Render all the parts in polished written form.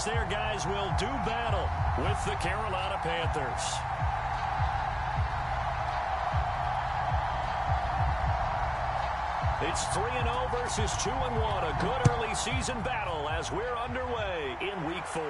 their guys will do battle with the Carolina Panthers. It's 3-0 versus 2-1. A good early season battle as we're underway in Week 4.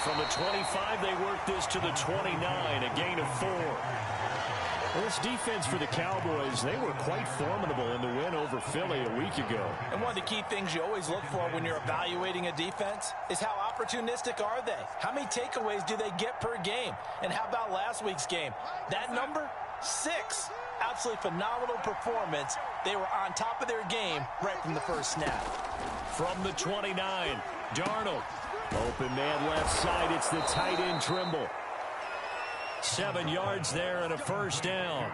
From the 25, they work this to the 29, a gain of 4. Well, this defense for the Cowboys, they were quite formidable in the win over Philly a week ago. And one of the key things you always look for when you're evaluating a defense is how opportunistic are they? How many takeaways do they get per game? And how about last week's game? That number, 6. Absolutely phenomenal performance. They were on top of their game right from the first snap. From the 29, Darnold. Open man left side. It's the tight end Trimble. 7 yards there and a first down.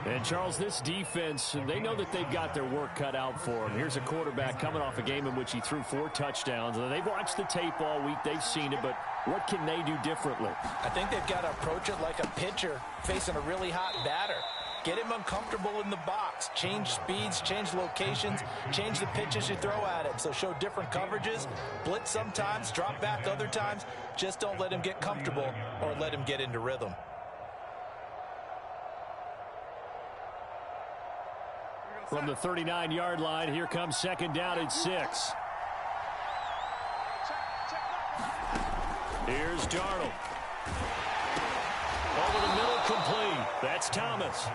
And, Charles, this defense, they know that they've got their work cut out for them. Here's a quarterback coming off a game in which he threw 4 touchdowns. They've watched the tape all week. They've seen it, but what can they do differently? I think they've got to approach it like a pitcher facing a really hot batter. Get him uncomfortable in the box. Change speeds, change locations, change the pitches you throw at him. So show different coverages, blitz sometimes, drop back other times. Just don't let him get comfortable or let him get into rhythm. From the 39-yard line, here comes second down and 6. Here's Darnold. Over the middle, complete. That's Thomas.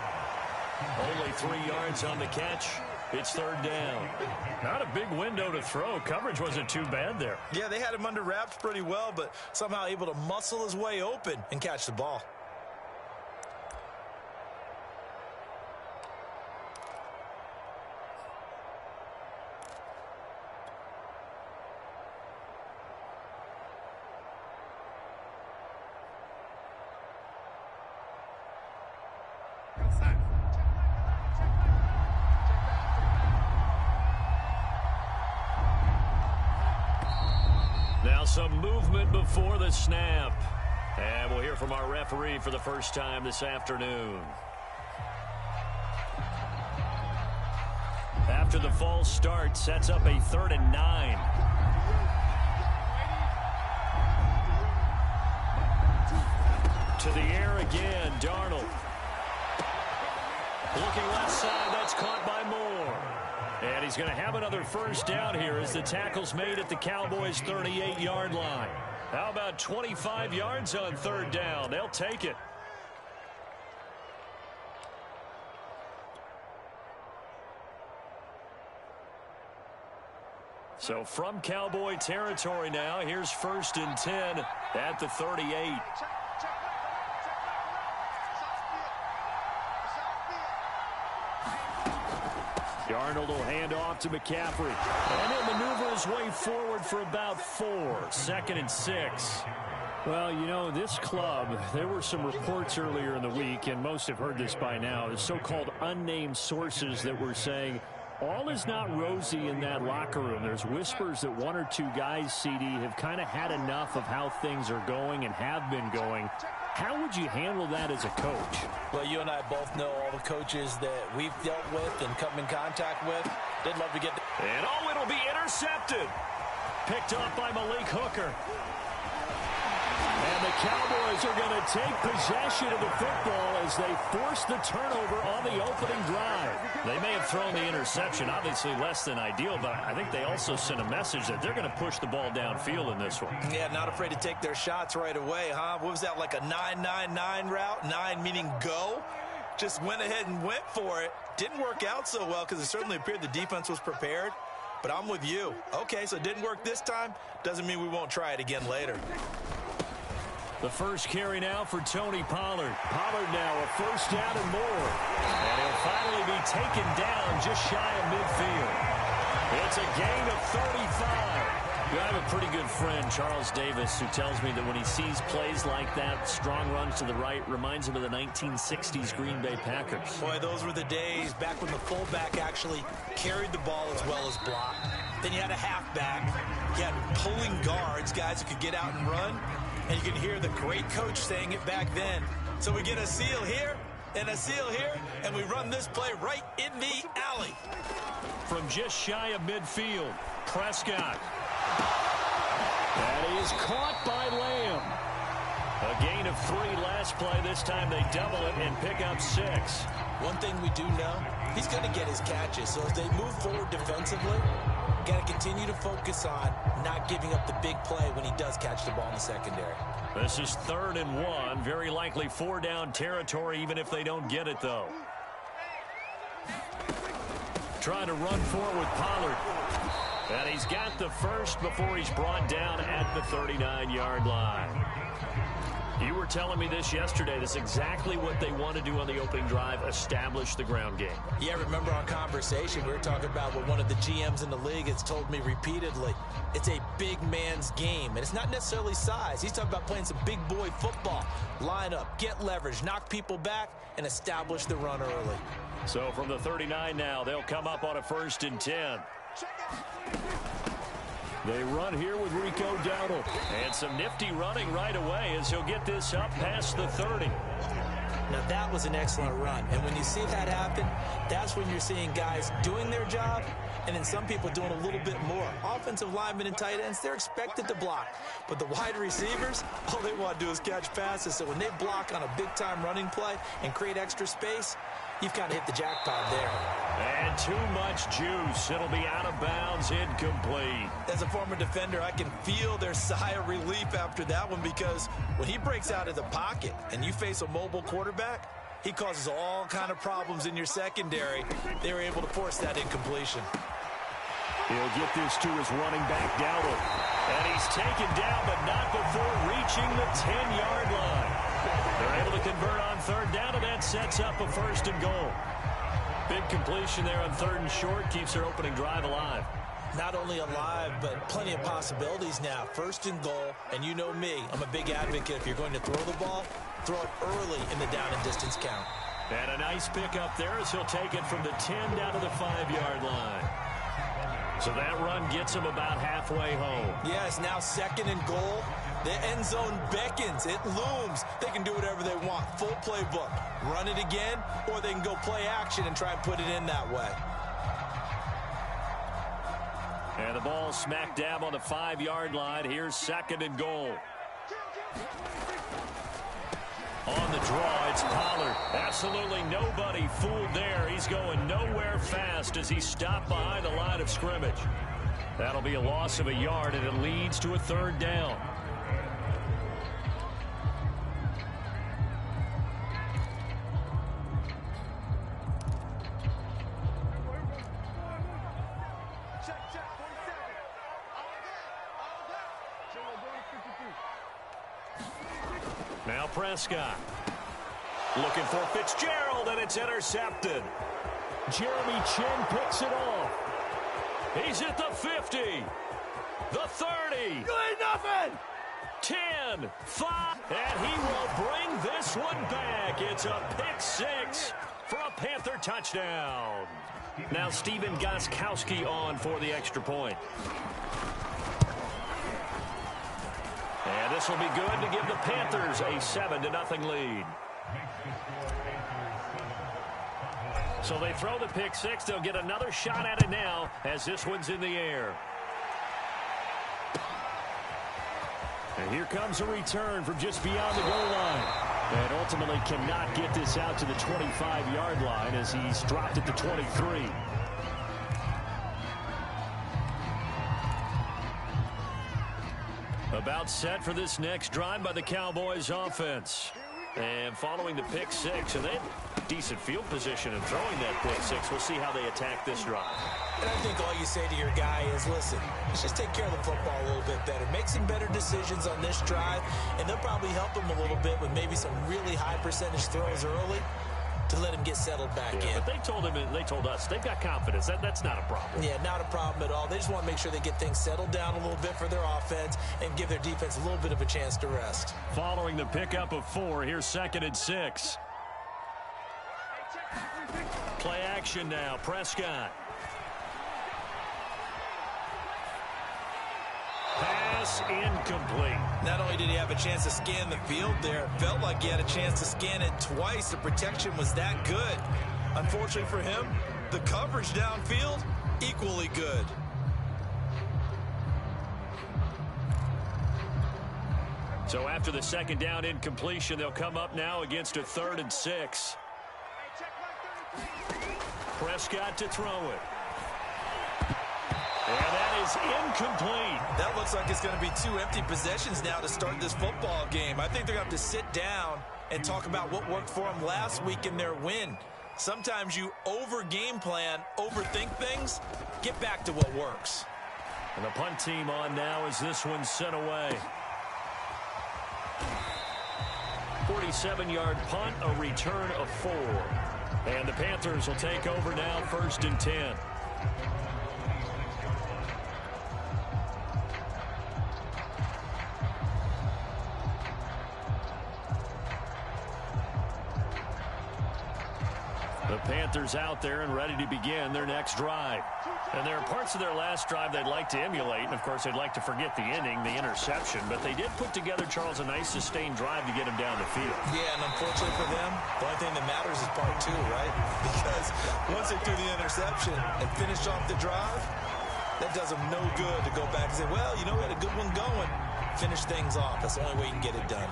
Only 3 yards on the catch. It's third down. Not a big window to throw. Coverage wasn't too bad there. Yeah, they had him under wraps pretty well, but somehow able to muscle his way open and catch the ball. Now some movement before the snap. And we'll hear from our referee for the first time this afternoon. After the false start, sets up a 3rd and 9. To the air again, Darnold. Looking left side, that's caught by Moore. And he's going to have another first down here as the tackle's made at the Cowboys' 38-yard line. How about 25 yards on third down? They'll take it. So from Cowboy territory now, here's 1st and 10 at the 38. Darnold will hand off to McCaffrey. And he'll maneuver his way forward for about 4. 2nd and 6. Well, you know, this club, there were some reports earlier in the week, and most have heard this by now, the so-called unnamed sources that were saying all is not rosy in that locker room. There's whispers that 1 or 2 guys, CD, have kind of had enough of how things are going and have been going. How would you handle that as a coach? Well, you and I both know all the coaches that we've dealt with and come in contact with. They'd love to get... And it'll be intercepted. Picked up by Malik Hooker. And the Cowboys are going to take possession of the football as they force the turnover on the opening drive. They may have thrown the interception, obviously less than ideal, but I think they also sent a message that they're going to push the ball downfield in this one. Yeah, not afraid to take their shots right away, huh? What was that, like a 9-9-9 route? 9 meaning go? Just went ahead and went for it. Didn't work out so well because it certainly appeared the defense was prepared. But I'm with you. Okay, so it didn't work this time. Doesn't mean we won't try it again later. The first carry now for Tony Pollard. Pollard now a first down and more. And he'll finally be taken down just shy of midfield. It's a gain of 35. I have a pretty good friend, Charles Davis, who tells me that when he sees plays like that, strong runs to the right, reminds him of the 1960s Green Bay Packers. Boy, those were the days back when the fullback actually carried the ball as well as blocked. Then you had a halfback. You had pulling guards, guys who could get out and run. And you can hear the great coach saying it back then. So we get a seal here and a seal here, and we run this play right in the alley. From just shy of midfield, Prescott. That is caught by Lamb. A gain of 3 last play. This time they double it and pick up 6. One thing we do know, he's going to get his catches. So as they move forward defensively, got to continue to focus on not giving up the big play when he does catch the ball in the secondary. This is 3rd and 1. Very likely 4-down territory, even if they don't get it, though. Trying to run forward with Pollard. And he's got the first before he's brought down at the 39-yard line. You were telling me this yesterday. That's exactly what they want to do on the opening drive, establish the ground game. Yeah, remember our conversation. We were talking about what one of the GMs in the league has told me repeatedly. It's a big man's game, and it's not necessarily size. He's talking about playing some big boy football. Line up, get leverage, knock people back, and establish the run early. So from the 39 now, they'll come up on a 1st and 10. They run here with Rico Dowdle. And some nifty running right away as he'll get this up past the 30. Now that was an excellent run. And when you see that happen, that's when you're seeing guys doing their job and then some people doing a little bit more. Offensive linemen and tight ends, they're expected to block. But the wide receivers, all they want to do is catch passes. So when they block on a big-time running play and create extra space, you've kind of hit the jackpot there. And too much juice. It'll be out of bounds, incomplete. As a former defender, I can feel their sigh of relief after that one because when he breaks out of the pocket and you face a mobile quarterback, he causes all kind of problems in your secondary. They were able to force that incompletion. He'll get this to his running back, Dowdle. And he's taken down, but not before reaching the 10-yard line. They're able to convert on 3rd down, and that sets up a 1st and goal. Big completion there on 3rd and short, keeps their opening drive alive. Not only alive, but plenty of possibilities now. 1st and goal, and you know me, I'm a big advocate. If you're going to throw the ball, throw it early in the down and distance count. And a nice pickup there as he'll take it from the 10 down to the 5-yard line. So that run gets him about halfway home. Yes, now 2nd and goal. The end zone beckons. It looms. They can do whatever they want. Full playbook. Run it again, or they can go play action and try and put it in that way. And the ball smack dab on the 5-yard line. Here's 2nd and goal. On the draw, it's Pollard. Absolutely nobody fooled there. He's going nowhere fast as he's stopped behind the line of scrimmage. That'll be a loss of a yard, and it leads to a 3rd down. Now Prescott. Looking for Fitzgerald, and it's intercepted. Jeremy Chinn picks it off. He's at the 50. The 30. Good nothing. 10, 5, and he will bring this one back. It's a pick 6 for a Panther touchdown. Now Stephen Gostkowski on for the extra point. And this will be good to give the Panthers a 7-0 lead. So they throw the pick 6. They'll get another shot at it now as this one's in the air. And here comes a return from just beyond the goal line. And ultimately cannot get this out to the 25-yard line as he's dropped at the 23. About set for this next drive by the Cowboys offense. And following the pick 6, and they have decent field position in throwing that pick 6. We'll see how they attack this drive. And I think all you say to your guy is, listen, let's just take care of the football a little bit better. Make some better decisions on this drive, and they'll probably help him a little bit with maybe some really high percentage throws early. to let him get settled back in. But they told us they've got confidence. That's not a problem. Yeah, not a problem at all. They just want to make sure they get things settled down a little bit for their offense and give their defense a little bit of a chance to rest. Following the pickup of 4, here's 2nd and 6. Play action now. Prescott. Pass incomplete. Not only did he have a chance to scan the field there, it felt like he had a chance to scan it twice. The protection was that good. Unfortunately for him, the coverage downfield, equally good. So after the 2nd down incompletion, they'll come up now against a 3rd and 6. Prescott to throw it. And that is incomplete. That looks like it's going to be 2 empty possessions now to start this football game. I think they're going to have to sit down and talk about what worked for them last week in their win. Sometimes you over-game plan, overthink things. Get back to what works. And the punt team on now as this one's sent away. 47-yard punt, a return of 4. And the Panthers will take over now, 1st and 10. The Panthers out there and ready to begin their next drive. And there are parts of their last drive they'd like to emulate. And, of course, they'd like to forget the inning, the interception. But they did put together, Charles, a nice sustained drive to get him down the field. Yeah, and unfortunately for them, the only thing that matters is part 2, right? Because once they threw the interception and finished off the drive, that does them no good to go back and say, well, you know, we had a good one going. Finish things off. That's the only way you can get it done.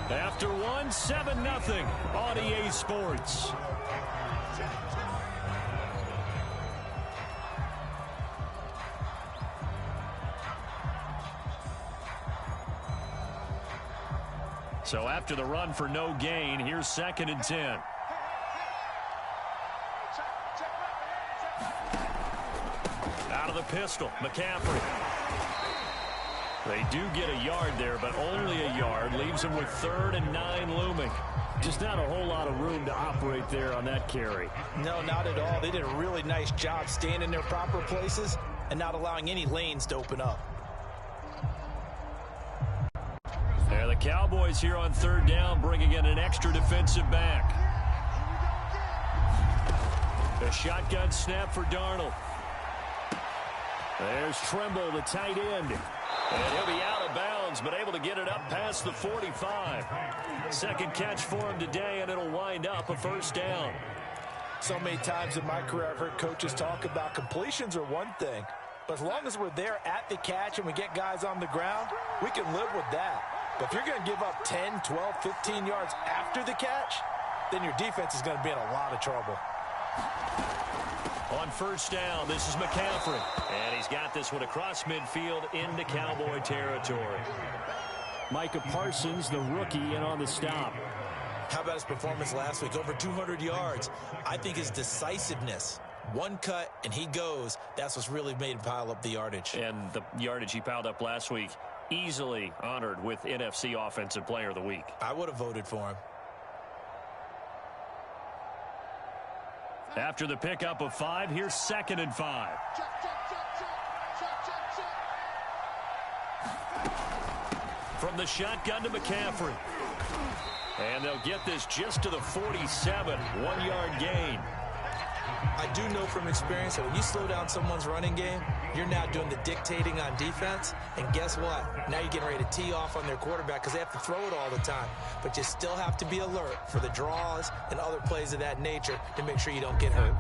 After 1, 7-0 on EA Sports. So after the run for no gain, here's 2nd and 10. Out of the pistol, McCaffrey. They do get a yard there, but only a yard. Leaves them with 3rd and 9 looming. Just not a whole lot of room to operate there on that carry. No, not at all. They did a really nice job staying in their proper places and not allowing any lanes to open up. There the Cowboys here on 3rd down, bringing in an extra defensive back. A shotgun snap for Darnold. There's Tremble, the tight end. And he'll be out of bounds, but able to get it up past the 45. 2nd catch for him today, and it'll wind up a 1st down. So many times in my career, I've heard coaches talk about completions are one thing. But as long as we're there at the catch and we get guys on the ground, we can live with that. But if you're going to give up 10, 12, 15 yards after the catch, then your defense is going to be in a lot of trouble. On 1st down, this is McCaffrey. And he's got this one across midfield into Cowboy territory. Micah Parsons, the rookie, in on the stop. How about his performance last week? Over 200 yards. I think his decisiveness. One cut, and he goes. That's what's really made him pile up the yardage. And the yardage he piled up last week, easily honored with NFC Offensive Player of the Week. I would have voted for him. After the pickup of 5, here's 2nd and 5. From the shotgun to McCaffrey. And they'll get this just to the 47, 1-yard gain. I do know from experience that when you slow down someone's running game, you're now doing the dictating on defense. And guess what? Now you're getting ready to tee off on their quarterback because they have to throw it all the time. But you still have to be alert for the draws and other plays of that nature to make sure you don't get hurt.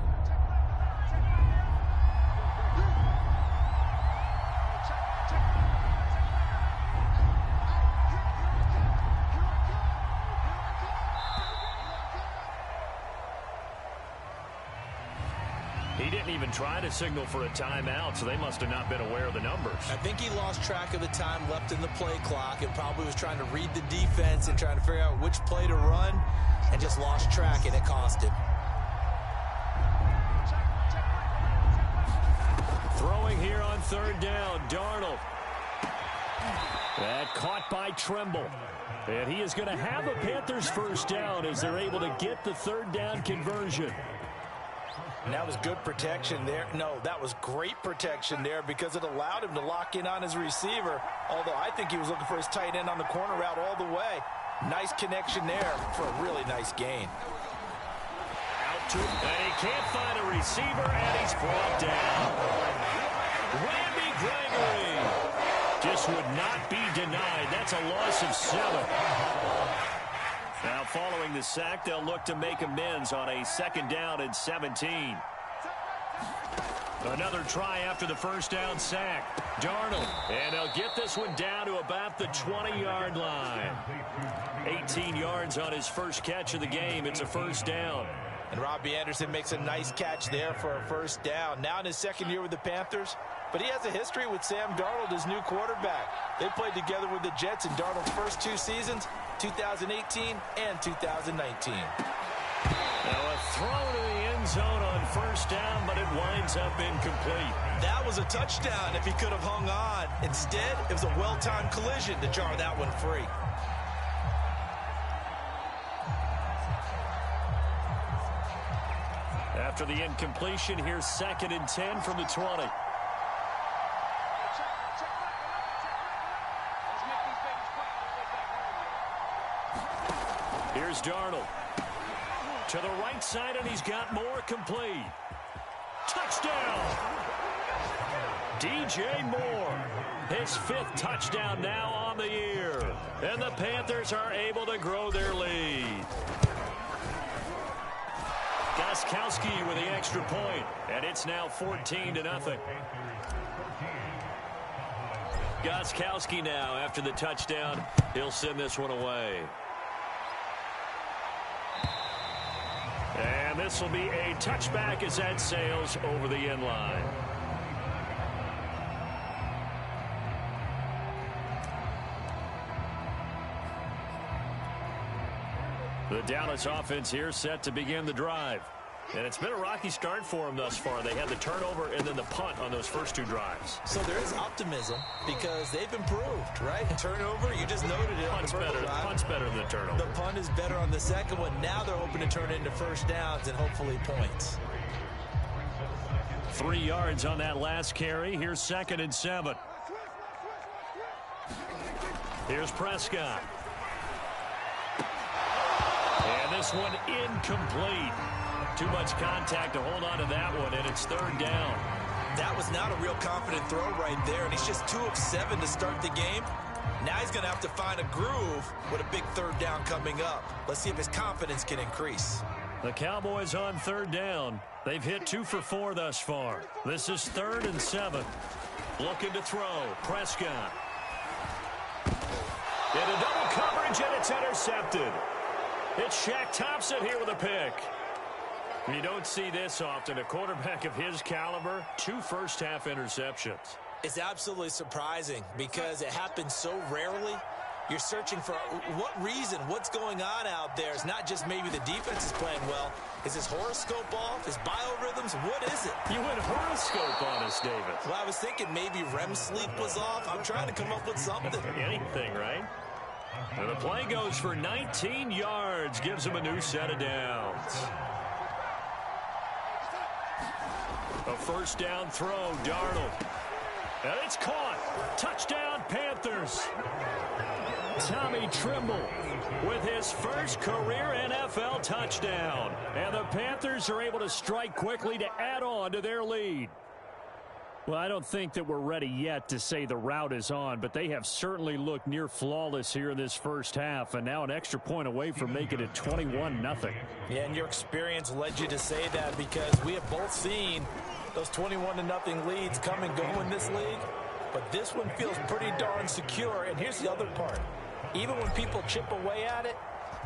He didn't even try to signal for a timeout, so they must have not been aware of the numbers. I think he lost track of the time left in the play clock and probably was trying to read the defense and trying to figure out which play to run and just lost track, and it cost him. Throwing here on 3rd down, Darnold. That caught by Tremble. And he is going to have a Panthers first down as they're able to get the third down conversion. And that was good protection there. No, that was great protection there because it allowed him to lock in on his receiver, although I think he was looking for his tight end on the corner route all the way. Nice connection there for a really nice gain. Out to him, and he can't find a receiver, and he's brought down. Randy Gregory just would not be denied. That's a loss of 7. Now, following the sack, they'll look to make amends on a 2nd down and 17. Another try after the first down sack. Darnold, and they'll get this one down to about the 20-yard line. 18 yards on his first catch of the game. It's a first down. And Robbie Anderson makes a nice catch there for a first down. Now in his 2nd year with the Panthers, but he has a history with Sam Darnold, his new quarterback. They played together with the Jets in Darnold's first 2 seasons, 2018 and 2019. Now a throw to the end zone on first down, but it winds up incomplete. That was a touchdown if he could have hung on. Instead, it was a well-timed collision to jar that one free. After the incompletion, here's 2nd and 10 from the 20. Here's Darnold. To the right side, and he's got more complete. Touchdown! DJ Moore. His 5th touchdown now on the year. And the Panthers are able to grow their lead. Gostkowski with the extra point, and it's now 14-0. Gostkowski now after the touchdown. He'll send this one away. And this will be a touchback as that sails over the end line. The Dallas offense here set to begin the drive. And it's been a rocky start for them thus far. They had the turnover and then the punt on those first 2 drives. So there is optimism because they've improved, right? Turnover, you just noted it. Punt's better than the turnover. The punt is better on the second one. Now they're hoping to turn it into first downs and hopefully points. 3 yards on that last carry. Here's 2nd and 7. Here's Prescott. And this one incomplete. Too much contact to hold on to that one, and it's 3rd down. That was not a real confident throw right there, and he's just 2 of 7 to start the game. Now he's going to have to find a groove with a big 3rd down coming up. Let's see if his confidence can increase. The Cowboys on 3rd down. They've hit 2 for 4 thus far. This is 3rd and 7. Looking to throw. Prescott. Into double coverage, and it's intercepted. It's Shaq Thompson here with a pick. You don't see this often. A quarterback of his caliber, 2 first-half interceptions. It's absolutely surprising because it happens so rarely. You're searching for what reason, what's going on out there. It's not just maybe the defense is playing well. Is his horoscope off? His biorhythms? What is it? You went horoscope on us, David. Well, I was thinking maybe REM sleep was off. I'm trying to come up with something. Anything, right? And the play goes for 19 yards. Gives him a new set of downs. A first down throw, Darnold. And it's caught. Touchdown, Panthers. Tommy Tremble with his first career NFL touchdown. And the Panthers are able to strike quickly to add on to their lead. Well, I don't think that we're ready yet to say the route is on, but they have certainly looked near flawless here in this first half, and now an extra point away from making it 21-0. Yeah, and your experience led you to say that because we have both seen those 21-0 leads come and go in this league, but this one feels pretty darn secure. And here's the other part. Even when people chip away at it,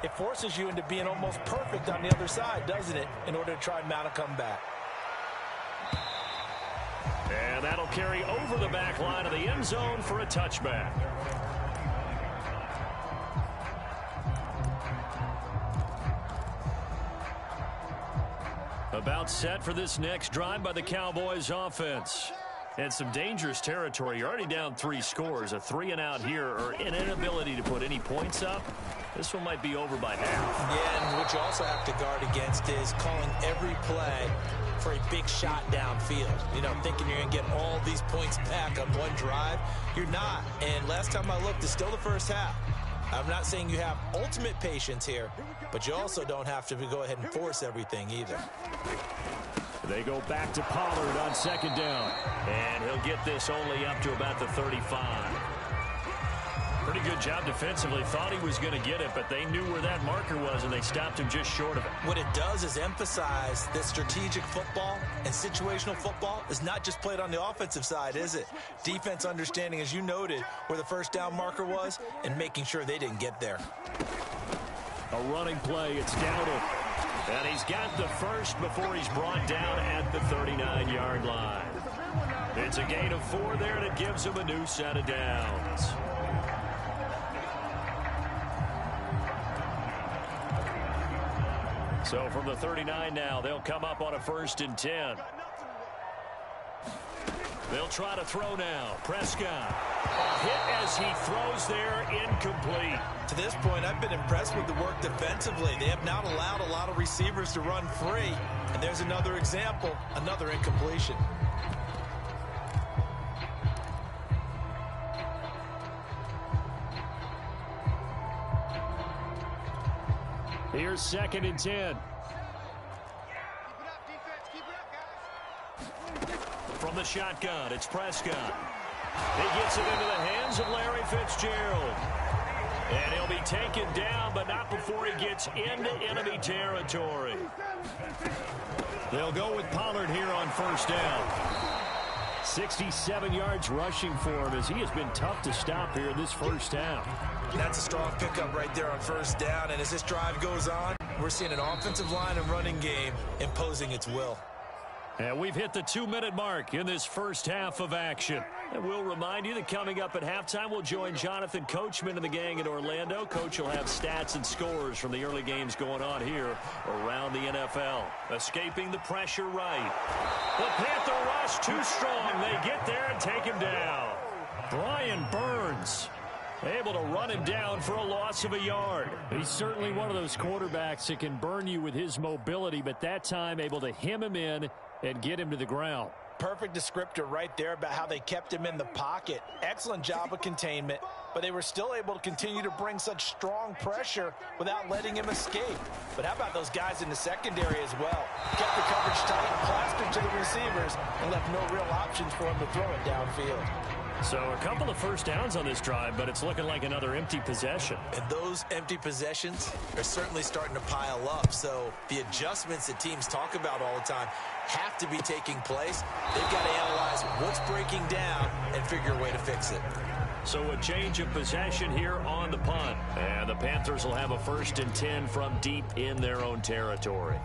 it forces you into being almost perfect on the other side, doesn't it, in order to try and mount a comeback. And that'll carry over the back line of the end zone for a touchback. About set for this next drive by the Cowboys offense. And some dangerous territory. You're already down 3 scores. A 3-and-out here, or an inability to put any points up. This one might be over by half. Yeah, and what you also have to guard against is calling every play for a big shot downfield. You know, thinking you're going to get all these points back on one drive. You're not. And last time I looked, it's still the first half. I'm not saying you have ultimate patience here, but you also don't have to go ahead and force everything either. They go back to Pollard on 2nd down. And he'll get this only up to about the 35. Pretty good job defensively. Thought he was going to get it, but they knew where that marker was, and they stopped him just short of it. What it does is emphasize that strategic football and situational football is not just played on the offensive side, is it? Defense understanding, as you noted, where the first down marker was and making sure they didn't get there. A running play. It's Dowdle. And he's got the first before he's brought down at the 39-yard line. It's a gain of 4 there, and it gives him a new set of downs. So from the 39 now, they'll come up on a 1st and 10. They'll try to throw now. Prescott. A hit as he throws there, incomplete. To this point, I've been impressed with the work defensively. They have not allowed a lot of receivers to run free. And there's another example, another incompletion. Here's 2nd and 10. From the shotgun, it's Prescott. He gets it into the hands of Larry Fitzgerald. And he'll be taken down, but not before he gets into enemy territory. They'll go with Pollard here on 1st down. 67 yards rushing for him, as he has been tough to stop here in this first half. That's a strong pickup right there on 1st down. And as this drive goes on, we're seeing an offensive line and running game imposing its will. And we've hit the 2-minute mark in this first half of action. And we'll remind you that coming up at halftime, we'll join Jonathan Coachman and the gang in Orlando. Coach will have stats and scores from the early games going on here around the NFL. Escaping the pressure right. The Panther rush too strong. They get there and take him down. Brian Burns able to run him down for a loss of a yard. He's certainly one of those quarterbacks that can burn you with his mobility, but that time able to hem him in and get him to the ground. Perfect descriptor right there about how they kept him in the pocket. Excellent job of containment, but they were still able to continue to bring such strong pressure without letting him escape. But how about those guys in the secondary as well? Kept the coverage tight, plastered to the receivers, and left no real options for him to throw it downfield. So a couple of first downs on this drive, but it's looking like another empty possession. And those empty possessions are certainly starting to pile up. So the adjustments that teams talk about all the time have to be taking place. They've got to analyze what's breaking down and figure a way to fix it. So a change of possession here on the punt. And the Panthers will have a 1st and 10 from deep in their own territory.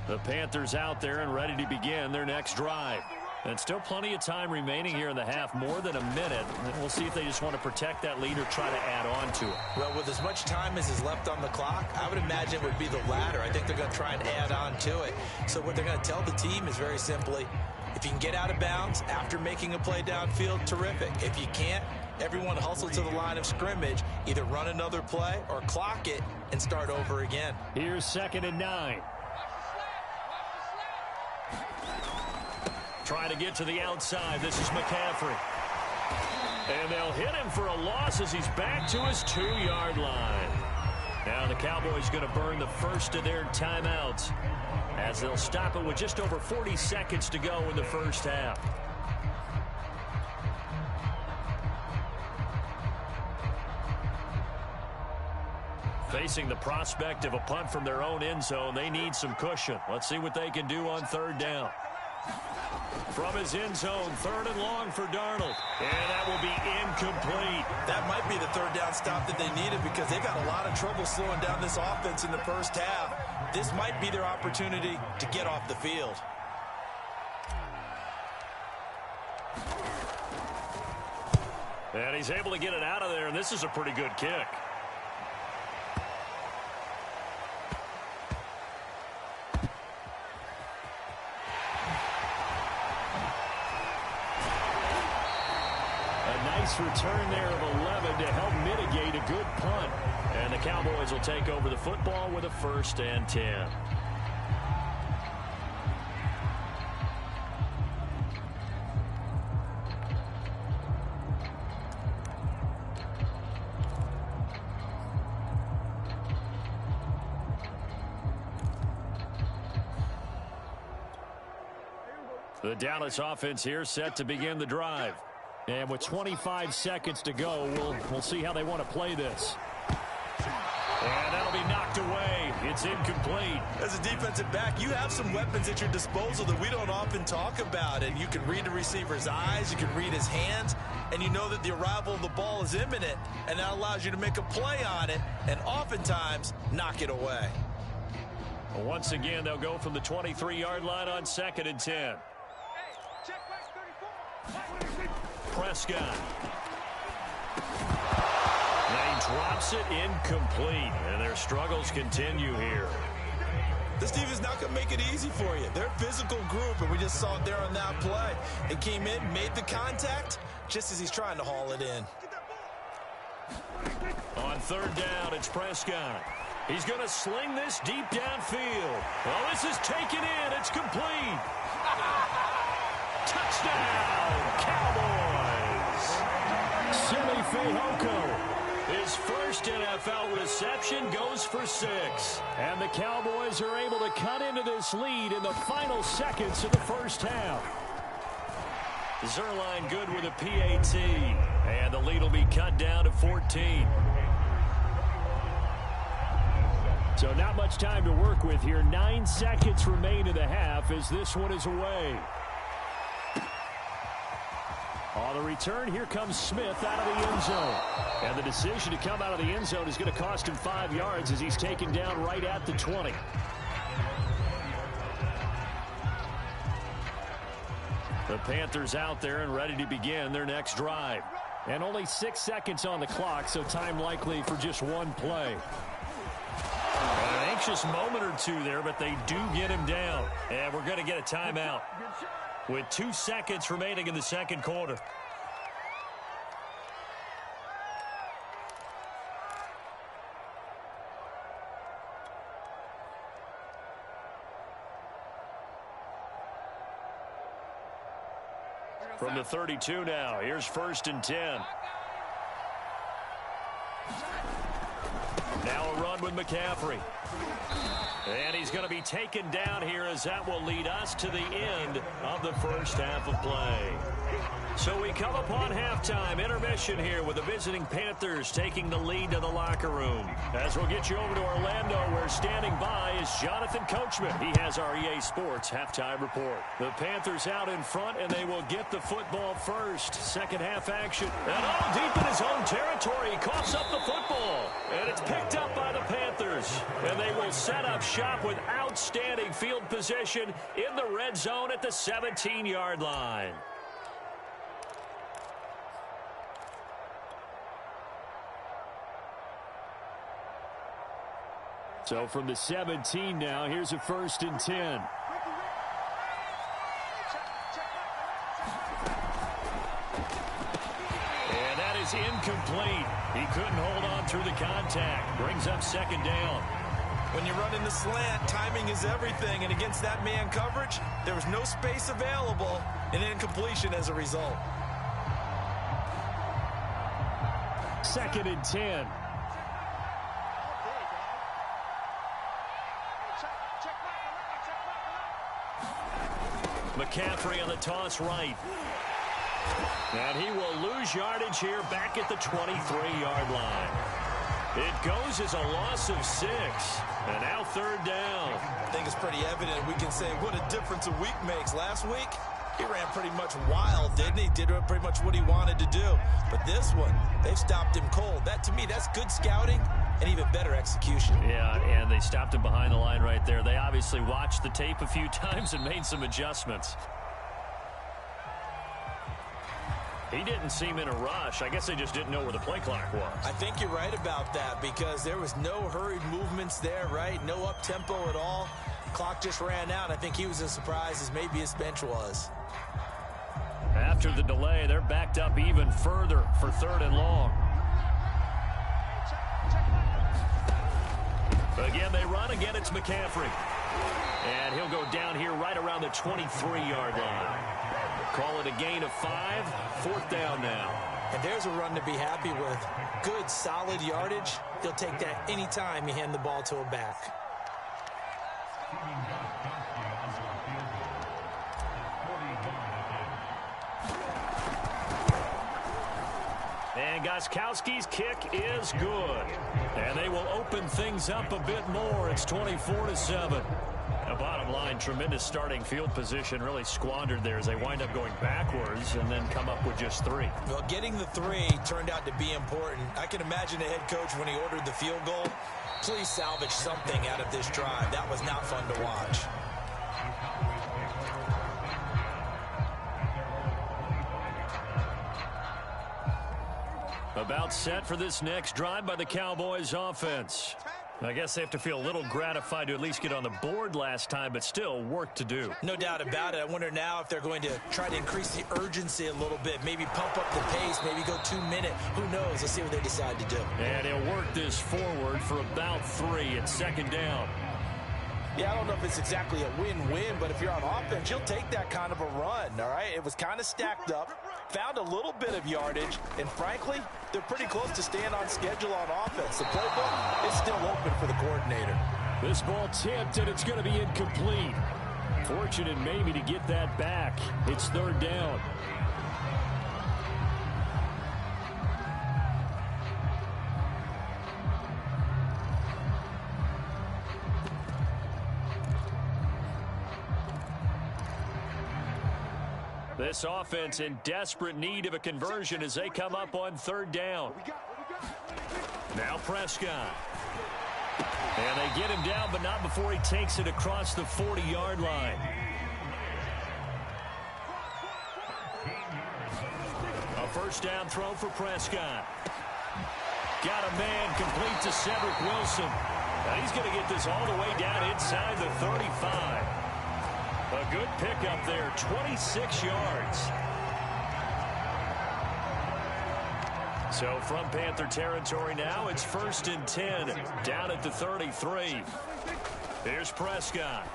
The Panthers out there and ready to begin their next drive. And still plenty of time remaining here in the half, more than a minute. And we'll see if they just want to protect that lead or try to add on to it. Well, with as much time as is left on the clock, I would imagine it would be the latter. I think they're going to try and add on to it. So what they're going to tell the team is very simply, if you can get out of bounds after making a play downfield, terrific. If you can't, everyone hustle to the line of scrimmage, either run another play or clock it and start over again. Here's 2nd and 9. Trying to get to the outside. This is McCaffrey. And they'll hit him for a loss as he's back to his 2-yard line. Now the Cowboys going to burn the first of their timeouts as they'll stop it with just over 40 seconds to go in the first half. Facing the prospect of a punt from their own end zone, they need some cushion. Let's see what they can do on 3rd down. From his end zone, 3rd and long for Darnold. And that will be incomplete. That might be the 3rd down stop that they needed because they've had a lot of trouble slowing down this offense in the first half. This might be their opportunity to get off the field. And he's able to get it out of there, and this is a pretty good kick. A nice return there of 11 to help mitigate a good punt. And the Cowboys will take over the football with a 1st and 10. The Dallas offense here set to begin the drive. And with 25 seconds to go, we'll see how they want to play this. And that'll be knocked away. It's incomplete. As a defensive back, you have some weapons at your disposal that we don't often talk about. And you can read the receiver's eyes, you can read his hands, and you know that the arrival of the ball is imminent, and that allows you to make a play on it and oftentimes knock it away. Once again, they'll go from the 23-yard line on 2nd and 10. Prescott. And he drops it incomplete, and their struggles continue here. This team is not going to make it easy for you. They're a physical group, and we just saw it there on that play. It came in, made the contact, just as he's trying to haul it in. On 3rd down, it's Prescott. He's going to sling this deep downfield. Well, this is taken in. It's complete. Touchdown, Cowboys. Simi Fehoko. His first NFL reception goes for 6. And the Cowboys are able to cut into this lead in the final seconds of the first half. Zuerlein good with a PAT. And the lead will be cut down to 14. So not much time to work with here. 9 seconds remain in the half as this one is away. On the return, here comes Smith out of the end zone. And the decision to come out of the end zone is going to cost him 5 yards as he's taken down right at the 20. The Panthers out there and ready to begin their next drive. And only 6 seconds on the clock, so time likely for just one play. An anxious moment or two there, but they do get him down. And we're going to get a timeout with 2 seconds remaining in the second quarter. From the 32 now, here's 1st and 10. Now a run with McCaffrey. And he's going to be taken down here as that will lead us to the end of the first half of play. So we come upon halftime intermission here with the visiting Panthers taking the lead to the locker room. As we'll get you over to Orlando, where standing by is Jonathan Coachman. He has our EA Sports halftime report. The Panthers out in front, and they will get the football first. Second half action. And all deep in his own territory, he coughs up the football. And it's picked up by the Panthers. And they will set up shop with outstanding field position in the red zone at the 17-yard line. So from the 17 now, here's a 1st and 10. And that is incomplete. He couldn't hold on through the contact. Brings up 2nd down. When you run in the slant, timing is everything. And against that man coverage, there was no space available, and incompletion as a result. 2nd and 10. McCaffrey on the toss right. And he will lose yardage here back at the 23-yard line. It goes as a loss of 6. And now 3rd down. I think it's pretty evident. We can say what a difference a week makes. Last week, he ran pretty much wild, didn't he? Did pretty much what he wanted to do. But this one, they've stopped him cold. That, to me, that's good scouting and even better execution. Yeah, and they stopped him behind the line right there. They obviously watched the tape a few times and made some adjustments. He didn't seem in a rush. I guess they just didn't know where the play clock was. I think you're right about that because there was no hurried movements there, right? No up-tempo at all. Clock just ran out. I think he was as surprised as maybe his bench was. After the delay, they're backed up even further for 3rd and long. Again, they run. Again, it's McCaffrey. And he'll go down here right around the 23-yard line. Call it a gain of 5. 4th down now. And there's a run to be happy with. Good, solid yardage. He'll take that anytime you hand the ball to a back. And Gostkowski's kick is good. And they will open things up a bit more. It's 24-7. The bottom line, tremendous starting field position, really squandered there as they wind up going backwards and then come up with just 3. Well, getting the 3 turned out to be important. I can imagine the head coach when he ordered the field goal. Please salvage something out of this drive. That was not fun to watch. About set for this next drive by the Cowboys offense. I guess they have to feel a little gratified to at least get on the board last time, but still work to do. No doubt about it. I wonder now if they're going to try to increase the urgency a little bit, maybe pump up the pace, maybe go 2-minute. Who knows? Let's see what they decide to do. And he'll work this forward for about 3. It's 2nd down. Yeah, I don't know if it's exactly a win-win, but if you're on offense, you'll take that kind of a run, all right? It was kind of stacked up, found a little bit of yardage, and frankly, they're pretty close to staying on schedule on offense. The playbook is still open for the coordinator. This ball tipped, and it's going to be incomplete. Fortunate maybe to get that back. It's 3rd down. This offense in desperate need of a conversion as they come up on 3rd down. Now Prescott. And they get him down, but not before he takes it across the 40-yard line. A 1st down throw for Prescott. Got a man complete to Cedric Wilson. Now he's going to get this all the way down inside the 35. A good pickup there, 26 yards. So from Panther territory now, it's 1st and 10, down at the 33. Here's Prescott.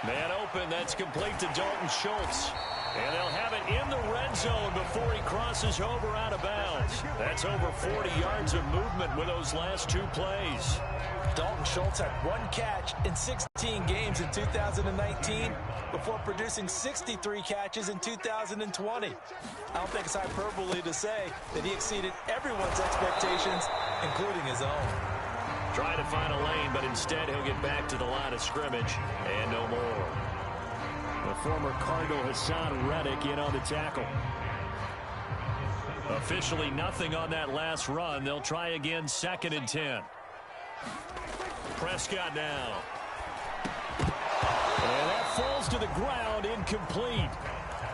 Man open, that's complete to Dalton Schultz. And they'll have it in the red zone before he crosses over out of bounds. That's over 40 yards of movement with those last 2 plays. Dalton Schultz had 1 catch in 16 games in 2019 before producing 63 catches in 2020. I don't think it's hyperbole to say that he exceeded everyone's expectations, including his own. Trying to find a lane, but instead he'll get back to the line of scrimmage and no more. The former Cardinal Hassan Reddick in on the tackle. Officially nothing on that last run. They'll try again, 2nd and 10. Prescott now. And that falls to the ground, incomplete.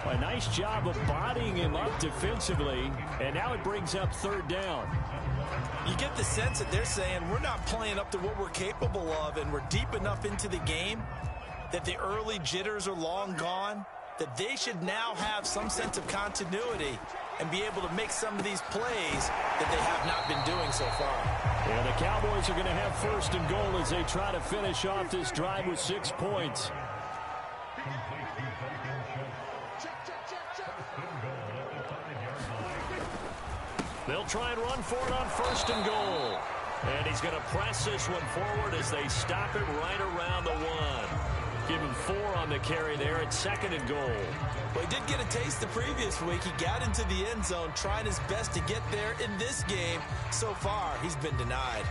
A nice job of bodying him up defensively, and now it brings up 3rd down. You get the sense that they're saying we're not playing up to what we're capable of, and we're deep enough into the game that the early jitters are long gone, that they should now have some sense of continuity and be able to make some of these plays that they have not been doing so far. And the Cowboys are going to have 1st and goal as they try to finish off this drive with 6 points. They'll try and run for it on 1st and goal. And he's going to press this one forward as they stop it right around the 1. Give him 4 on the carry there at 2nd and goal. Well, he did get a taste the previous week. He got into the end zone, trying his best to get there in this game. So far, he's been denied.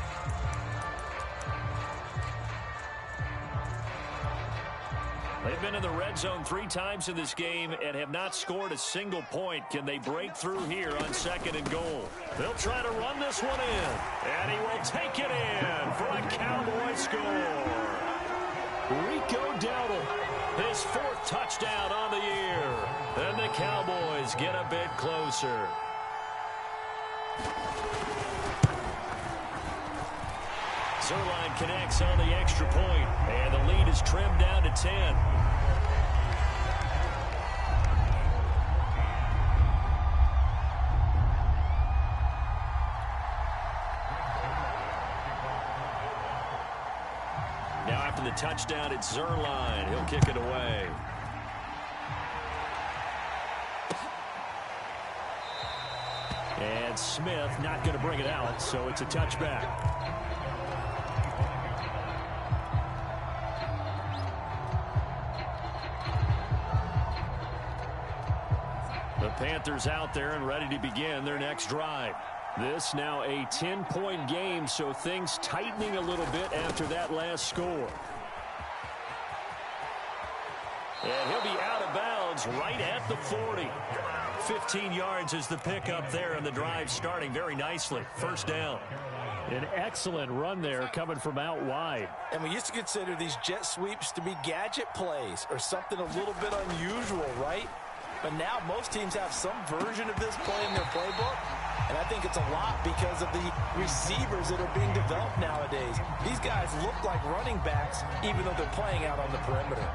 They've been in the red zone 3 times in this game and have not scored a single point. Can they break through here on 2nd and goal? They'll try to run this one in. And he will take it in for a Cowboy score. Rico Dowdle, his 4th touchdown on the year. And the Cowboys get a bit closer. Zuerlein connects on the extra point, and the lead is trimmed down to 10. Now after the touchdown, it's Zuerlein. He'll kick it away. And Smith not going to bring it out, so it's a touchback. The Panthers out there and ready to begin their next drive. This now a 10-point game, so things tightening a little bit after that last score. And he'll be out of bounds right at the 40. 15 yards is the pickup there, and the drive starting very nicely. First down. An excellent run there coming from out wide. And we used to consider these jet sweeps to be gadget plays or something a little bit unusual, right? But now most teams have some version of this play in their playbook. And I think it's a lot because of the receivers that are being developed nowadays. These guys look like running backs even though they're playing out on the perimeter.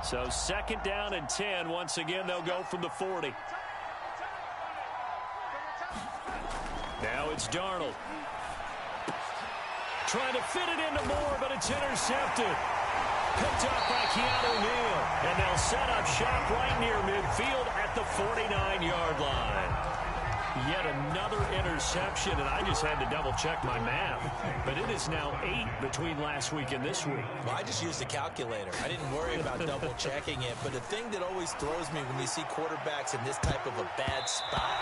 So 2nd down and 10. Once again, they'll go from the 40. Now it's Darnold. Trying to fit it into Moore, but it's intercepted. Picked up by Keanu Neal. And they'll set up shop right near midfield at the 49-yard line. Yet another interception, and I just had to double-check my math. But it is now 8 between last week and this week. Well, I just used a calculator. I didn't worry about double-checking it. But the thing that always throws me when you see quarterbacks in this type of a bad spot,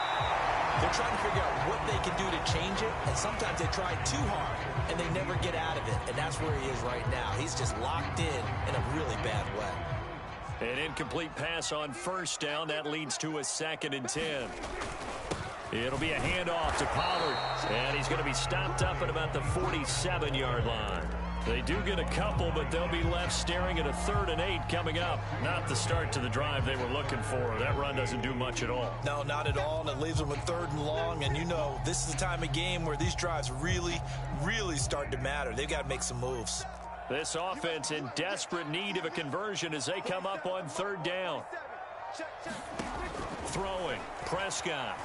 they're trying to figure out what they can do to change it, and sometimes they try too hard, and they never get out of it, and that's where he is right now. He's just locked in a really bad way. An incomplete pass on first down. That leads to a 2nd and 10. It'll be a handoff to Pollard, and he's going to be stopped up at about the 47-yard line. They do get a couple, but they'll be left staring at a 3rd and 8 coming up. Not the start to the drive they were looking for. That run doesn't do much at all. No, not at all, and it leaves them with 3rd and long. And you know, this is the time of game where these drives really, really start to matter. They've got to make some moves. This offense in desperate need of a conversion as they come up on 3rd down. Throwing, Prescott.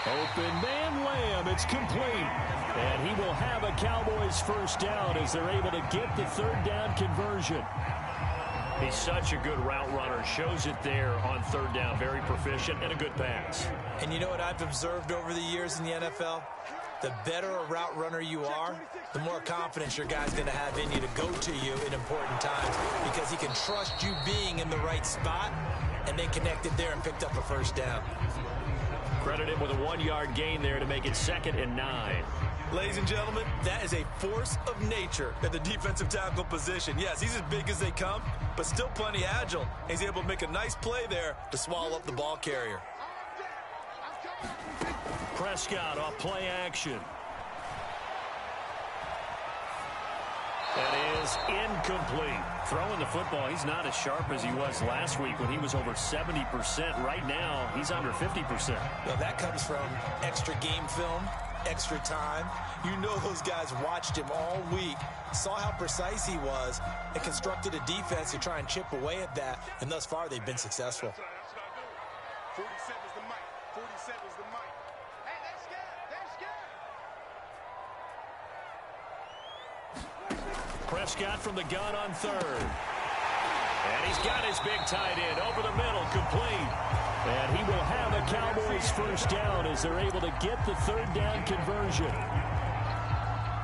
Open man Lamb, it's complete. And he will have a Cowboys first down as they're able to get the 3rd down conversion. He's such a good route runner. Shows it there on 3rd down. Very proficient and a good pass. And you know what I've observed over the years in the NFL? The better a route runner you are, the more confidence your guy's going to have in you to go to you in important times because he can trust you being in the right spot and then connected there and picked up a first down. Credit him with a 1-yard gain there to make it 2nd and 9. Ladies and gentlemen, that is a force of nature at the defensive tackle position. Yes, he's as big as they come, but still plenty agile. He's able to make a nice play there to swallow up the ball carrier. Prescott off play action. That is incomplete. Throwing the football, he's not as sharp as he was last week when he was over 70%. Right now, he's under 50%. Well, that comes from extra game film, extra time. You know those guys watched him all week, saw how precise he was, and constructed a defense to try and chip away at that, and thus far they've been successful. 47's the mic. 47's the mic. Hey, that's good. Prescott from the gun on 3rd. And he's got his big tight end over the middle, complete. And he will have a Cowboys first down as they're able to get the 3rd down conversion.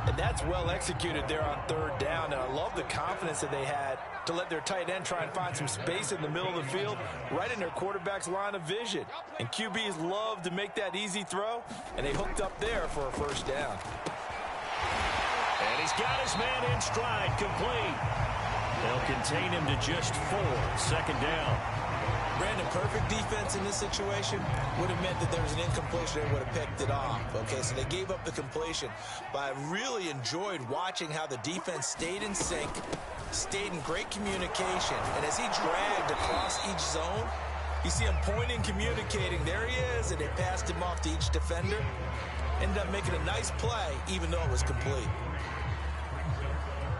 And that's well executed there on 3rd down. And I love the confidence that they had to let their tight end try and find some space in the middle of the field, right in their quarterback's line of vision. And QBs love to make that easy throw, and they hooked up there for a first down. And he's got his man in stride, complete. They'll contain him to just 4. Second down. Brandon, perfect defense in this situation would have meant that there was an incompletion. They would have picked it off. Okay, so they gave up the completion. But I really enjoyed watching how the defense stayed in sync, stayed in great communication. And as he dragged across each zone, you see him pointing, communicating. There he is, and they passed him off to each defender. Ended up making a nice play, even though it was complete.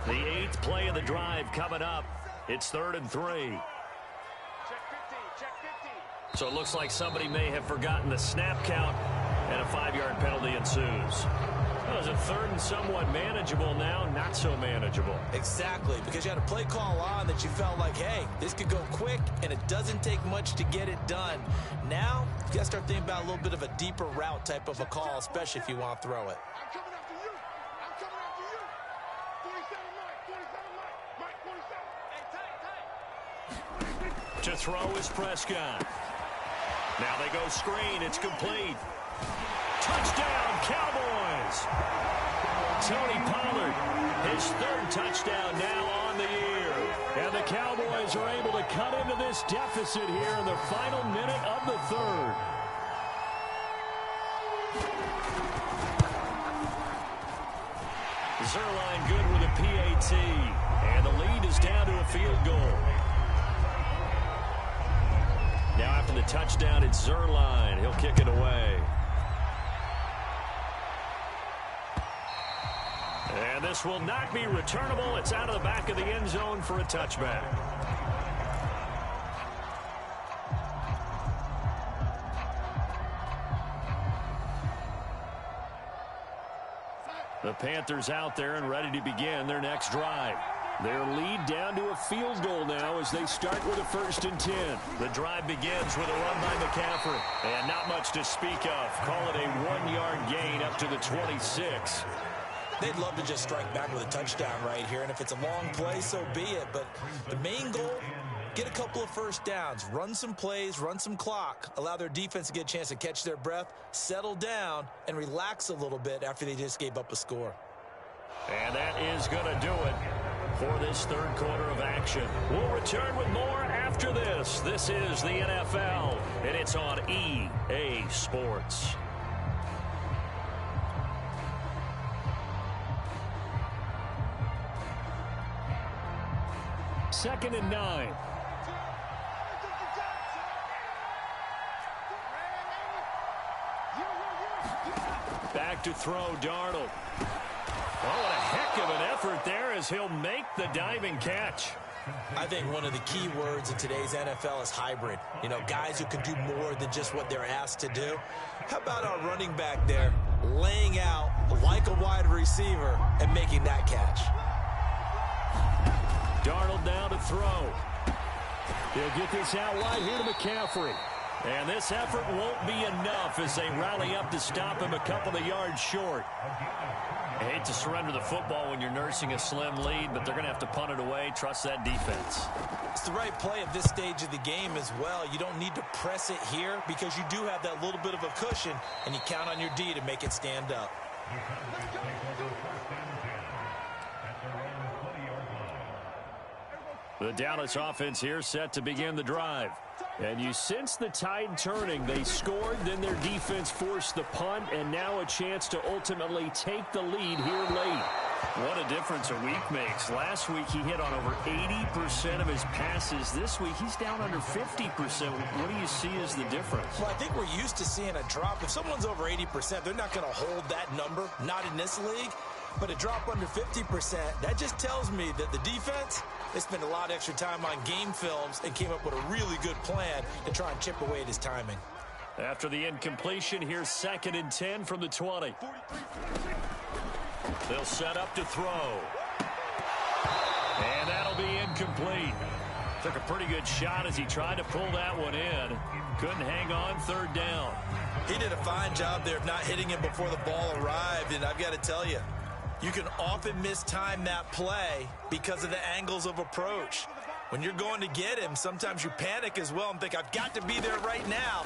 The 8th play of the drive coming up. It's 3rd and 3. So it looks like somebody may have forgotten the snap count, and a 5-yard penalty ensues. Well, is it 3rd and somewhat manageable now? Not so manageable. Exactly, because you had a play call on that you felt like, hey, this could go quick, and it doesn't take much to get it done. Now, you got to start thinking about a little bit of a deeper route type of a call, especially if you want to throw it. I'm coming after you. I'm coming after you. 47 Mike. 47. Hey, tight. To throw is Prescott. Now they go screen. It's complete. Touchdown, Cowboys. Tony Pollard, his 3rd touchdown now on the year. And the Cowboys are able to cut into this deficit here in the final minute of the 3rd. Zuerlein good with a PAT. And the lead is down to a field goal. Now after the touchdown, it's Zuerlein. He'll kick it away. And this will not be returnable. It's out of the back of the end zone for a touchback. The Panthers out there and ready to begin their next drive. Their lead down to a field goal now as they start with a 1st and 10. The drive begins with a run by McCaffrey. And not much to speak of. Call it a 1-yard gain up to the 26. They'd love to just strike back with a touchdown right here. And if it's a long play, so be it. But the main goal, get a couple of first downs. Run some plays, run some clock. Allow their defense to get a chance to catch their breath, settle down, and relax a little bit after they just gave up a score. And that is going to do it for this 3rd quarter of action. We'll return with more after this. This is the NFL, and it's on EA Sports. Second and 9. Back to throw, Darnold. Oh, what a heck of an effort there as he'll make the diving catch. I think one of the key words in today's NFL is hybrid. You know, guys who can do more than just what they're asked to do. How about our running back there laying out like a wide receiver and making that catch? Darnold now to throw. He'll get this out wide here to McCaffrey. And this effort won't be enough as they rally up to stop him a couple of yards short. I hate to surrender the football when you're nursing a slim lead, but they're going to have to punt it away. Trust that defense. It's the right play at this stage of the game as well. You don't need to press it here because you do have that little bit of a cushion, and you count on your D to make it stand up. The Dallas offense here set to begin the drive. And you sense the tide turning. They scored, then their defense forced the punt, and now a chance to ultimately take the lead here late. What a difference a week makes. Last week he hit on over 80% of his passes. This week he's down under 50%. What do you see as the difference? Well, I think we're used to seeing a drop. If someone's over 80%, they're not going to hold that number, not in this league. But a drop under 50%, that just tells me that the defense, they spent a lot of extra time on game films and came up with a really good plan to try and chip away at his timing. After the incompletion, here's 2nd and 10 from the 20. They'll set up to throw. And that'll be incomplete. Took a pretty good shot as he tried to pull that one in. Couldn't hang on, 3rd down. He did a fine job there of not hitting him before the ball arrived, and I've got to tell you, you can often mistime that play because of the angles of approach. When you're going to get him, sometimes you panic as well and think, I've got to be there right now.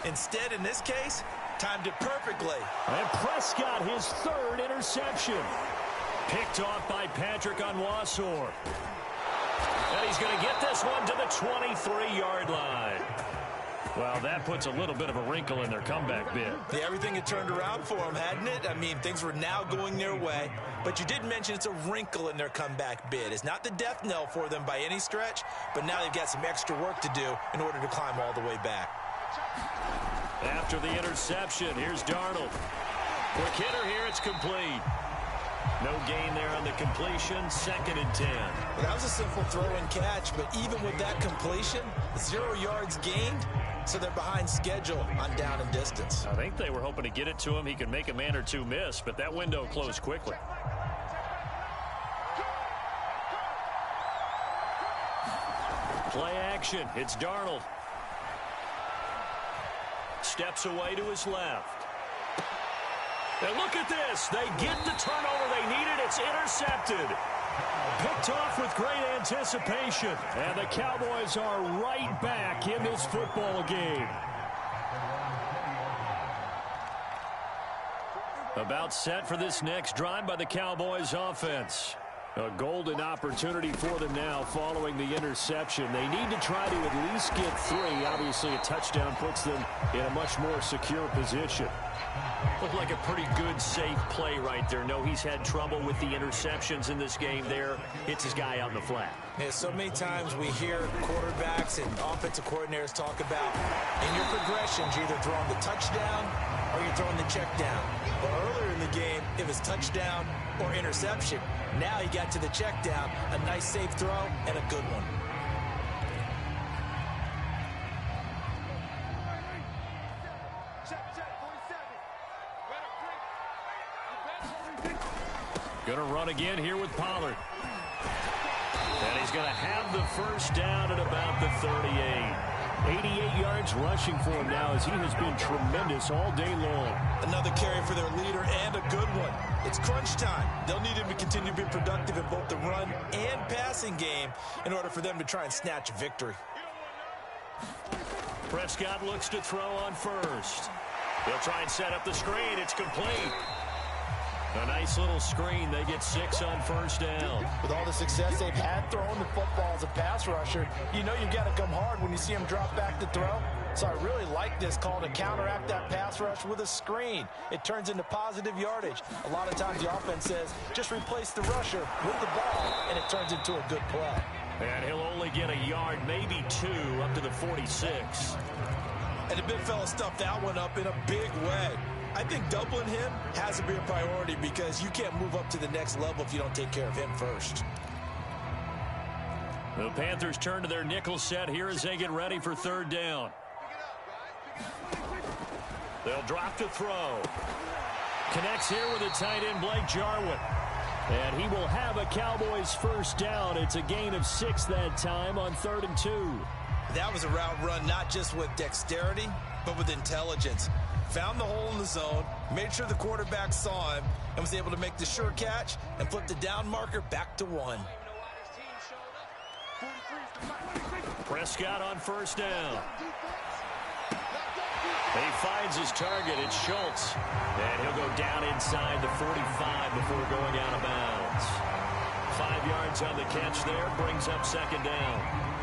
Instead, in this case, timed it perfectly. And Prescott, his 3rd interception. Picked off by Patrick Onwuasor. And he's going to get this one to the 23-yard line. Well, that puts a little bit of a wrinkle in their comeback bid. Yeah, everything had turned around for them, hadn't it? I mean, things were now going their way. But you did mention it's a wrinkle in their comeback bid. It's not the death knell for them by any stretch, but now they've got some extra work to do in order to climb all the way back. After the interception, here's Darnold. Quick hitter here, it's complete. No gain there on the completion, 2nd and 10. Well, that was a simple throw and catch, but even with that completion, 0 yards gained, so they're behind schedule on down and distance. I think they were hoping to get it to him. He could make a man or two miss, but that window closed quickly. Play action. It's Darnold. Steps away to his left. And look at this. They get the turnover they needed. It's intercepted. Picked off with great anticipation. And the Cowboys are right back in this football game. About set for this next drive by the Cowboys offense. A golden opportunity for them now following the interception. They need to try to at least get 3. Obviously, a touchdown puts them in a much more secure position. Looked like a pretty good, safe play right there. No, he's had trouble with the interceptions in this game there. Hits his guy out in the flat. Yeah, so many times we hear quarterbacks and offensive coordinators talk about in your progressions, you're either throwing the touchdown or you're throwing the check down. But earlier in the game, it was touchdown or interception. Now he got to the check down, a nice safe throw, and a good one. Going to run again here with Pollard. And he's going to have the first down at about the 38. 88 yards rushing for him now as he has been tremendous all day long. Another carry for their leader and a good one. It's crunch time. They'll need him to continue to be productive in both the run and passing game in order for them to try and snatch a victory. Prescott looks to throw on first. They'll try and set up the screen. It's complete. A nice little screen. They get 6 on first down. With all the success they've had throwing the football as a pass rusher, you know you've got to come hard when you see him drop back to throw. So I really like this call to counteract that pass rush with a screen. It turns into positive yardage. A lot of times the offense says, just replace the rusher with the ball, and it turns into a good play. And he'll only get a yard, maybe 2, up to the 46. And the big fella stuffed that one up in a big way. I think doubling him has to be a priority because you can't move up to the next level if you don't take care of him first. The Panthers turn to their nickel set here as they get ready for 3rd down. They'll drop to throw. Connects here with a tight end, Blake Jarwin. And he will have a Cowboys first down. It's a gain of 6 that time on 3rd and 2. That was a route run not just with dexterity, but with intelligence. Found the hole in the zone, made sure the quarterback saw him, and was able to make the sure catch and flip the down marker back to 1. Prescott on first down. He finds his target. It's Schultz. And he'll go down inside the 45 before going out of bounds. 5 yards on the catch there. Brings up 2nd down.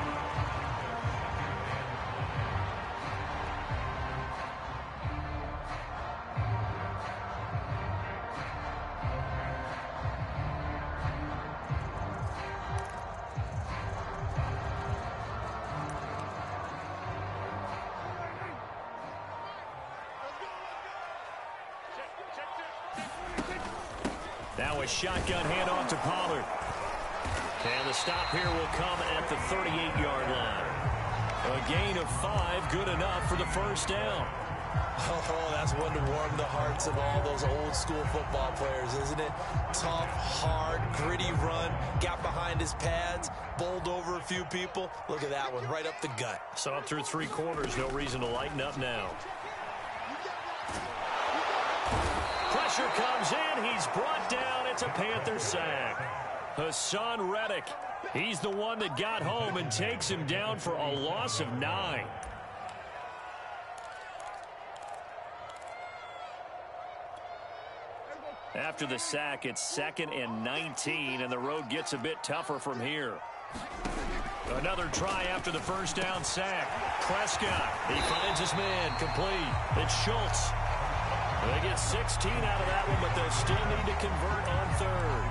Now a shotgun handoff to Pollard. And the stop here will come at the 38-yard line. A gain of 5, good enough for the first down. Oh, that's one to warm the hearts of all those old school football players, isn't it? Tough, hard, gritty run, got behind his pads, bowled over a few people. Look at that one, right up the gut. So up through 3 quarters, no reason to lighten up now. Pressure comes in. He's brought down. It's a Panther sack. Hassan Reddick. He's the one that got home and takes him down for a loss of 9. After the sack, it's 2nd and 19, and the road gets a bit tougher from here. Another try after the first down sack. Prescott, he finds his man, complete. It's Schultz. They get 16 out of that one, but they'll still need to convert on third.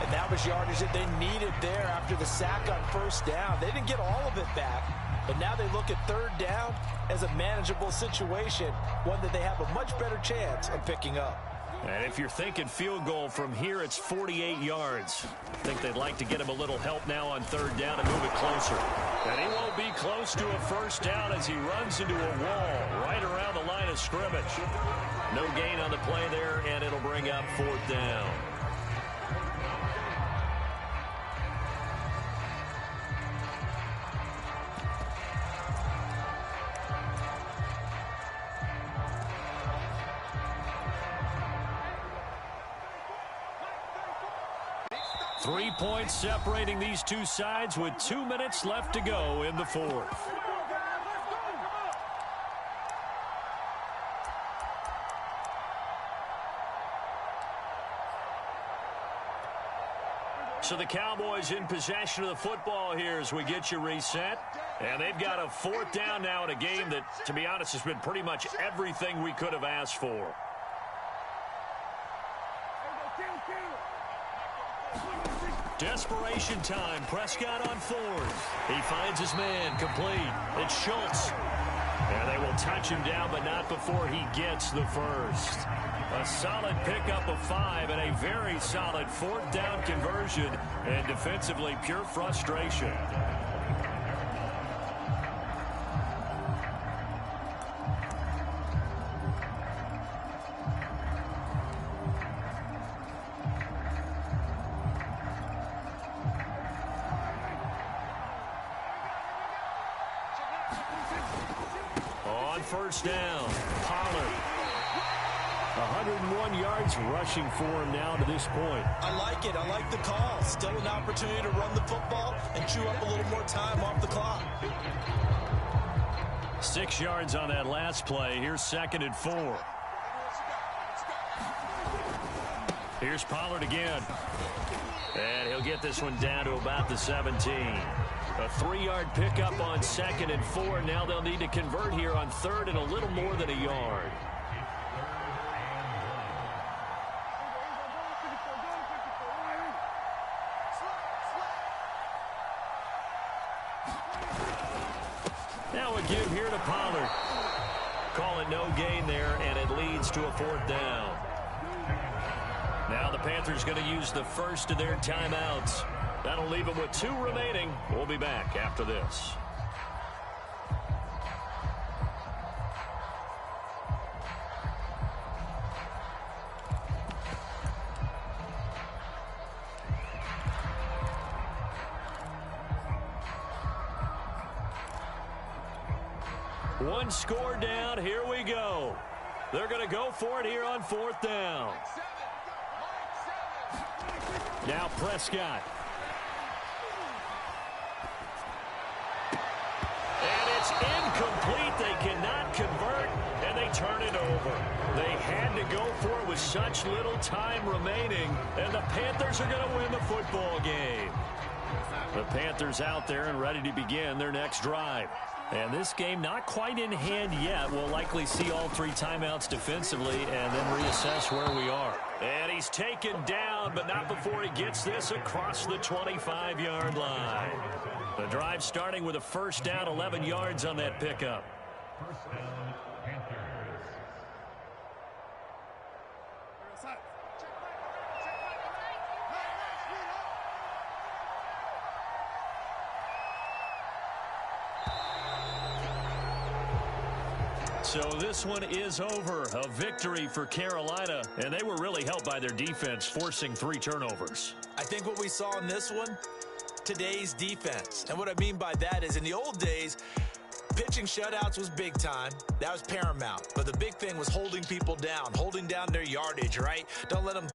And that was yardage that they needed there after the sack on first down. They didn't get all of it back, but now they look at third down as a manageable situation, one that they have a much better chance of picking up. And if you're thinking field goal from here, it's 48 yards. I think they'd like to get him a little help now on third down and move it closer. And he won't be close to a first down as he runs into a wall right around the line of scrimmage. No gain on the play there, and it'll bring up fourth down. Three points separating these two sides with 2 minutes left to go in the fourth. So the Cowboys in possession of the football here as we get you reset. And they've got a fourth down now in a game that, to be honest, has been pretty much everything we could have asked for. Desperation time. Prescott on fourth. He finds his man, complete. It's Schultz. And they will touch him down, but not before he gets the first. A solid pickup of 5 and a very solid fourth down conversion. And defensively, pure frustration. First down, Pollard. 101 yards rushing for him now to this point. I like it. I like the call. Still an opportunity to run the football and chew up a little more time off the clock. 6 yards on that last play. Here's 2nd and 4. Here's Pollard again. And he'll get this one down to about the 17. A 3-yard pickup on 2nd and 4. Now they'll need to convert here on third and a little more than a yard. Now a give here to Pollard. Call it no gain there, and it leads to a fourth down. Now the Panthers going to use the first of their timeouts. That'll leave them with 2 remaining. We'll be back after this. One score down. Here we go. They're going to go for it here on fourth down. Now Prescott. And it's incomplete. They cannot convert, and they turn it over. They had to go for it with such little time remaining, and the Panthers are going to win the football game. The Panthers out there and ready to begin their next drive. And this game not quite in hand yet. We'll likely see all 3 timeouts defensively and then reassess where we are. And he's taken down, but not before he gets this across the 25-yard line. The drive starting with a first down, 11 yards on that pickup. First down, Panthers. So this one is over. A victory for Carolina, and they were really helped by their defense, forcing 3 turnovers. I think what we saw in this one, today's defense. And what I mean by that is in the old days, pitching shutouts was big time. That was paramount. But the big thing was holding people down, holding down their yardage, right? Don't let them